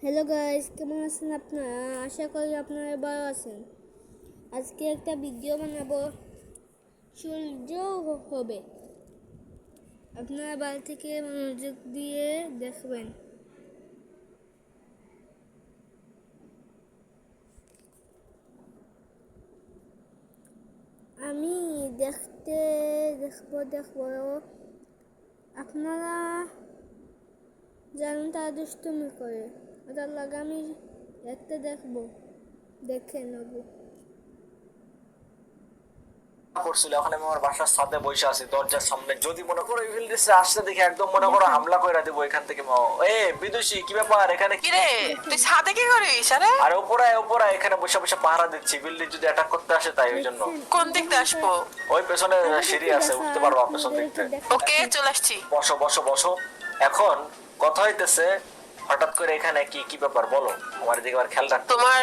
Hello guys, কেমন আছেন আপনারা? আশা করি আপনারা ভালো আছেন। আজকে একটা ভিডিও বানাবো, সূর্য হবে। আপনারা বাড়ি থেকে মনোযোগ দিয়ে দেখবেন। আমি দেখবো। আপনারা জানেন তারা দুষ্টুমি করে, ওটার লাগে আমি দেখে নেব। করছিল এখন আমি আমার বাসার ছাদে বসে আছি দরজার সামনে, যদি মনে করো ইভিল ডিসে আসতে দেখি একদম মনে করো হামলা কইরা দেব এখান থেকে। এ বিদুষী, কি ব্যাপার এখানে? কি রে, তুই ছাদে কি করিস? আরে উপরে এখানে বসে বসে পাহারা দিচ্ছি, বিল্ডিং যদি অ্যাটাক করতে আসে তাই ওই জন্য। কোন দিক দিয়ে আসবো? ওই পেছনে সিঁড়ি আছে, উঠতে পারবো পেছন দিক থেকে। ওকে, চলে আসছি। বসো বসো বসো। এখন কথা হইতেছে, হঠাৎ করে এখানে কি কি ব্যাপার বলো, আমার দিকে আবার খেয়াল রাখো। তোমার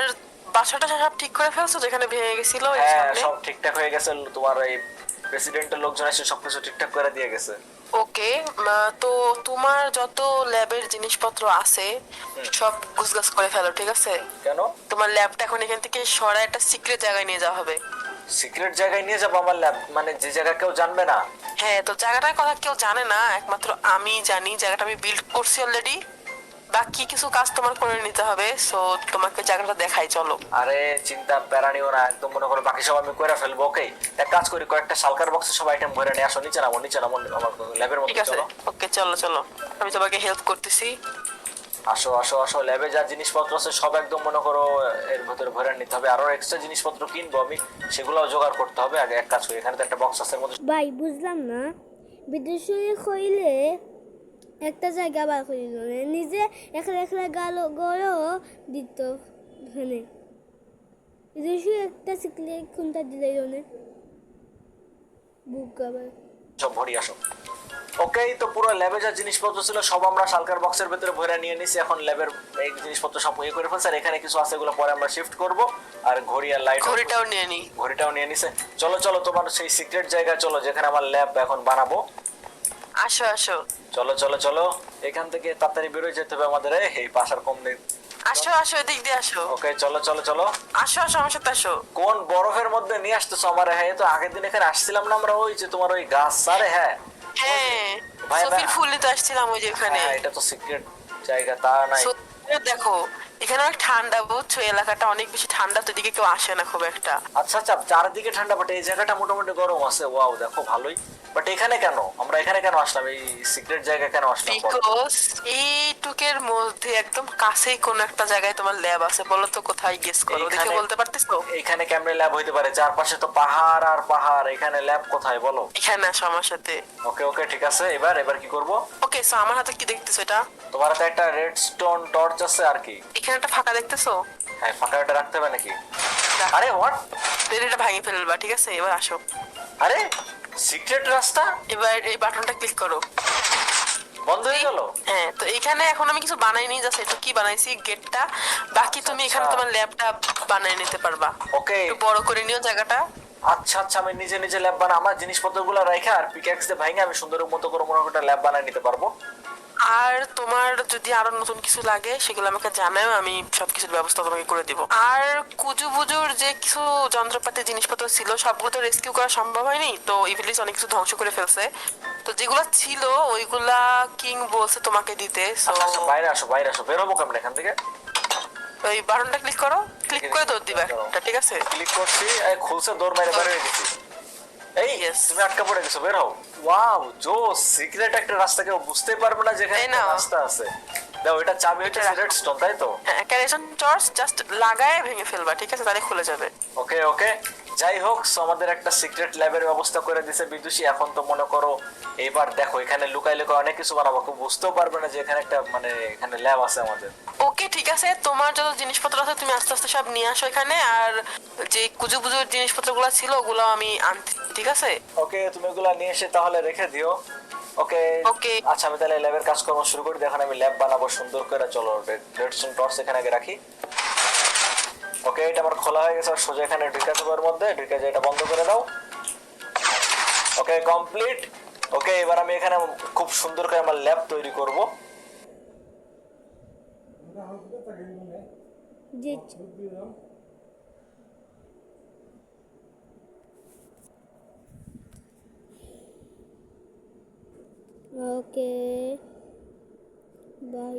বাসাটা সব ঠিক করে ফেলছো? যেখানে ভেঙে গেছিল এর হ্যাঁ, সামনে? সব ঠিকঠাক হয়ে গেছে। তোমার এই প্রেসিডেন্টের লোকজন এসে সবকিছু ঠিকঠাক করে দিয়ে গেছে। ওকে, তো তোমার যত ল্যাবের জিনিসপত্র আছে সব গুছগাছ করে ফেলো, ঠিক আছে? কেন? তোমার ল্যাবটা এখন এখান থেকে সরায় একটা সিক্রেট জায়গায় নিয়ে যাওয়া হবে। সিক্রেট জায়গায় নিয়ে যাবো আমার ল্যাব? মানে যে জায়গা কেউ জানবে না? হ্যাঁ, তো জায়গাটার কথা কেউ জানে না, একমাত্র আমি জানি। জায়গাটা আমি বিল্ড করছি অলরেডি, বাকি কিছু কাজ তোমার করে নিতে হবে। সো তোমাকে জায়গাটা দেখাই, চলো। আরে চিন্তা প্যারা নিও না, একদম মনে করো বাকি সব আমি করে ফেলবো। ওকে, এক কাজ করি, কয়েকটা সালকার বক্সে সব আইটেম ভরে নিয়ে আসো। নিচে নামো আমার ল্যাবের ঠিক মধ্যে আছে, চলো। ওকে, চলো চলো, আমি তোমাকে হেল্প করতেছি। আসো আসো আসো, ল্যাবে যা জিনিসপত্র আছে সব একদম মনে করো এর ভেতরে ভরে নিতে হবে। আরো এক্সট্রা জিনিসপত্র কিনবো আমি, সেগুলোও জোগাড় করতে হবে। আগে এক কাজ করি, এখানে তো একটা বক্স আছে এর মধ্যে। ভাই, বুঝলাম না, বিদেশি হইলে একটা জায়গা বার করিল নিজে একলা একলা গড়ও দিত ওখানে। বিদেশি একটা শিখলে কোনটা দিলে বুক গাবার। সব ভরি আসো। ওকে, তো পুরো ল্যাবে যা জিনিসপত্র ছিল সব আমরা সালকার বক্সের ভেতরে ভরে নিয়ে নিছি। এখন ল্যাবের এই জিনিসপত্র সব ইয়ে করে ফেলছে। আর এখানে কিছু আছে, এগুলো পরে আমরা শিফট করব। আর ঘড়ি আর লাইট, ঘড়িটাও নিয়ে নি। ঘড়িটাও নিয়ে নিছে। চলো চলো, তোমার সেই সিক্রেট জায়গায় চলো যেখানে আমার ল্যাব এখন বানাবো। আসো আসো চলো চলো চলো, এখান থেকে তাড়াতাড়ি বেরোয় যেতে হবে আমাদের। এই পাশার কম নেই। আসো আসো, এদিক দিয়ে আসো। ওকে, চলো চলো চলো। আসো আসো, আমার সাথে আসো। কোন বরফের মধ্যে নিয়ে আসতেছো আমার? হ্যাঁ, তো আগের দিন এখানে আসছিলাম না আমরা, ওই যে তোমার ওই গাছ। আরে হ্যাঁ হ্যাঁ, ভাই, সফির ফুল নিতে আসছিলাম ওই যে এখানে। হ্যাঁ, এটা তো সিক্রেট জায়গা, তা নাই? দেখো, এখানে অনেক ঠান্ডা, বুঝছো? এলাকাটা অনেক বেশি ঠান্ডা, তো এদিকে কেউ আসে না খুব একটা। আচ্ছা আচ্ছা, চারদিকে ঠান্ডা, বাট এই জায়গাটা মোটামুটি গরম আছে। ওয়াও, দেখো ভালোই। বাট এখানে কেন, আমরা এখানে কেন আসলাম? এই সিক্রেট জায়গা কেন আসলাম? বিকজ এইটুকের মধ্যে একদম কাছেই কোন একটা জায়গায় তোমার ল্যাব আছে। বলো তো কোথায়? গেস করো, দেখে বলতে পারতেছো? এখানে কেমনে ল্যাব হইতে পারে? চারপাশে তো পাহাড় আর পাহাড়, এখানে ল্যাব কোথায় বলো? এখানে আসো আমার সাথে। ওকে ওকে, ঠিক আছে। এবার কি করব? ওকে, সো আমার হাতে কি দেখতেছো এটা? তোমার হাতে একটা রেডস্টোন টর্চ আছে আর কি? এখানে একটা ফাঁকা দেখতেছো? হ্যাঁ, ফাঁকা এটা রাখতে হবে নাকি? রাখ। আরে হোয়াট? এটা ভাঙিয়ে ফেলবা, ঠিক আছে? এবার আসো। আরে সিক্রেট রাস্তা এবার এই বাটনটা ক্লিক করো। বন্ধ হয়ে গেল? হ্যাঁ, তো এখানে এখন আমি কিছু বানাইনি, জাস্ট এটা কি বানাইছি, গেটটা। বাকি তুমি এখানে তোমার ল্যাবটা বানাই নিতে পারবা। ওকে, একটু বড় করে নিও জায়গাটা। আচ্ছা আচ্ছা, আমি নিজে নিজে ল্যাব বানা, আমার জিনিসপত্রগুলো রাখা আর পিক্যাক্স দিয়ে ভাঙে আমি সুন্দর মতো করে মনে একটা ল্যাব বানায় নিতে পারবো। আর তোমার যদি আরো নতুন কিছু লাগে সেগুলো আমাকে জানাও, আমি সবকিছুর ব্যবস্থা তোমাকে করে দিব। আর কুজুবুজুর যে কিছু যন্ত্রপাতি জিনিসপত্র ছিল সবগুলো তো রেস্কিউ করা সম্ভব হয়নি, তো ইভিলিস অনেক কিছু ধ্বংস করে ফেলছে। তো যেগুলা ছিল ওইগুলা কিং বলছে তোমাকে দিতে। সো আচ্ছা আচ্ছা, বাইরে আসো বাইরে আসো, বের হবো কেমন এখান থেকে? ওই বাটনটা ক্লিক করো, ক্লিক করে দৌড় দিবা একটা, ঠিক আছে? ক্লিক করছি, এই খুলছে, দৌড় মেরে বের হয়ে গেছি। এই Yes. তুমি আটকা পড়ে গেছো, বের হও। ওয়াও, জো সিক্রেট একটা রাস্তা, কেউ বুঝতে পারবে না যেখানে এই একটা নাও। রাস্তা আছে। দাও, এটা চাবি, এটা এটা রাখো। রেডস্টোন, তাই তো? হ্যাঁ, ক্যারেশন টর্চ জাস্ট লাগায় ভেঙে ফেলবা, ঠিক আছে? তাহলে খুলে যাবে। ওকে ওকে, যাই হোক, সো আমাদের একটা সিক্রেট ল্যাবের ব্যবস্থা করে দিছে বিদুষী। এখন তো মনে করো এইবার দেখো, এখানে লুকাই লুকাই অনেক কিছু বানাবো, কেউ বুঝতেও পারবে না যে এখানে একটা মানে এখানে ল্যাব আছে আমাদের। ওকে, ঠিক আছে, তোমার যত জিনিসপত্র আছে তুমি আস্তে আস্তে সব নিয়ে আসো এখানে। আর যে কুজুবুজুর জিনিসপত্রগুলো ছিল ওগুলো আমি আনছি, ঠিক আছে? ওকে, তুমি এগুলা নিয়ে এসে তাহলে রেখে দিও। ওকে ওকে। আচ্ছা, আমি তাহলে ল্যাবের কাজকর্ম শুরু করি। দেখেন আমি ল্যাব বানাবো সুন্দর করে। চলো, রেডস্টোন টর্চ এখানে আগে রাখি। ওকে, এটা আমার খোলা হয়ে গেছে। সোজা এখানে ঢুকে যাবো, এর মধ্যে ঢুকে যায়, এটা বন্ধ করে দাও। ওকে, কমপ্লিট। ওকে, এবার আমি এখানে খুব সুন্দর করে আমার ল্যাব তৈরি করব। জি ওকে বাই।